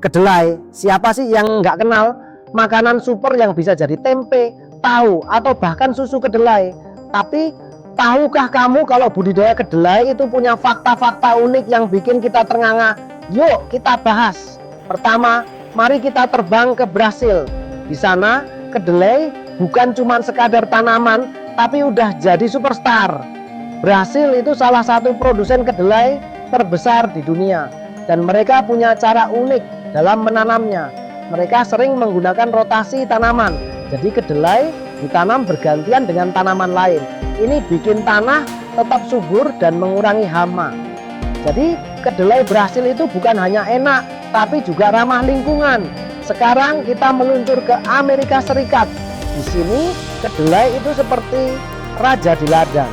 Kedelai, siapa sih yang nggak kenal makanan super yang bisa jadi tempe, tahu, atau bahkan susu kedelai? Tapi tahukah kamu kalau budidaya kedelai itu punya fakta-fakta unik yang bikin kita ternganga? Yuk kita bahas. Pertama, mari kita terbang ke Brasil. Di sana kedelai bukan cuma sekadar tanaman, tapi udah jadi superstar. Brasil itu salah satu produsen kedelai terbesar di dunia, dan mereka punya cara unik dalam menanamnya. Mereka sering menggunakan rotasi tanaman, jadi kedelai ditanam bergantian dengan tanaman lain. Ini bikin tanah tetap subur dan mengurangi hama. Jadi kedelai Brasil itu bukan hanya enak, tapi juga ramah lingkungan. Sekarang kita meluncur ke Amerika Serikat. Di sini kedelai itu seperti raja di ladang.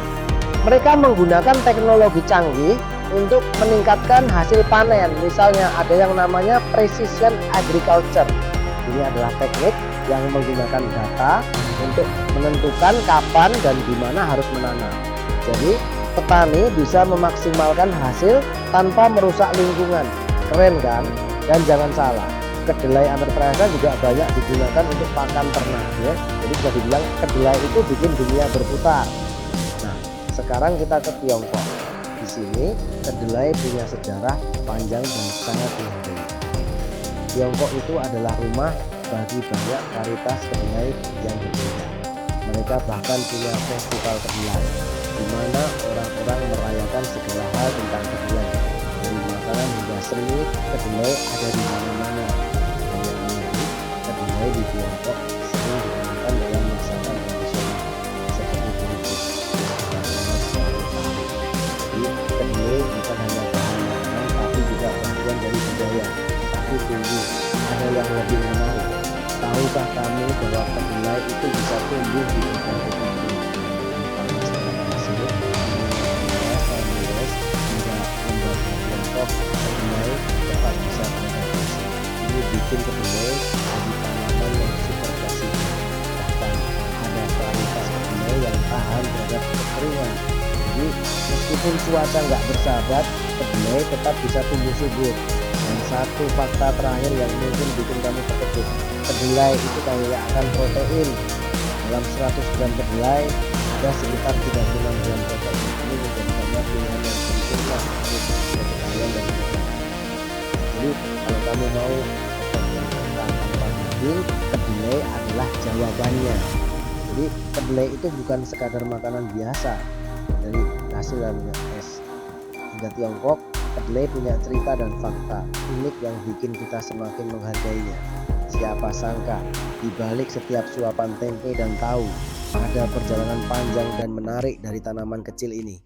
Mereka menggunakan teknologi canggih untuk meningkatkan hasil panen. Misalnya ada yang namanya precision agriculture. Ini adalah teknik yang menggunakan data untuk menentukan kapan dan di mana harus menanam. Jadi petani bisa memaksimalkan hasil tanpa merusak lingkungan. Keren kan? Dan jangan salah, kedelai Amerprasa juga banyak digunakan untuk pakan ternak ya. Jadi bisa dibilang kedelai itu bikin dunia berputar. Nah, sekarang kita ke Tiongkok. Di sini kedelai punya sejarah panjang dan sangat dihargai. Tiongkok itu adalah rumah bagi banyak varietas kedelai yang berbeda. Mereka bahkan punya festival kedelai, di mana orang-orang merayakan segala hal tentang kedelai. Dari makanan hingga seni, kedelai ada di mana-mana. Dan yang menarik, kedelai di Tiongkok sering digunakan dalam masakan tradisional seperti keripik. Jadi kedelai bukan hanya bahan makanan, tapi juga bagian dari budaya. Tapi tunggu, ada yang lebih menarik. Tahukah kamu bahwa kedelai itu bisa tumbuh di berbagai iklim? Panas dan pasir, hingga lembab Tiongkok, kedelai tetap bisa beradaptasi. Ini bikin kedelai jadi tanaman yang super fleksibel. Bahkan ada varietas kedelai yang tahan terhadap kekeringan. Jadi meskipun cuaca nggak bersahabat, kedelai tetap bisa tumbuh subur. Dan satu fakta terakhir yang mungkin bikin kamu terkejut, kedelai itu kaya akan protein. Dalam 100 gram kedelai ada sekitar 36 gram protein. Ini menjadikannya pilihan yang sempurna untuk vegetarian dan vegan. Jadi kalau kamu mau makan tanpa daging, kedelai adalah jawabannya. Jadi kedelai itu bukan sekadar makanan biasa. Dari hasil lainnya hingga Tiongkok, kedelai punya cerita dan fakta unik yang bikin kita semakin menghargainya. Siapa sangka di balik setiap suapan tempe dan tahu ada perjalanan panjang dan menarik dari tanaman kecil ini.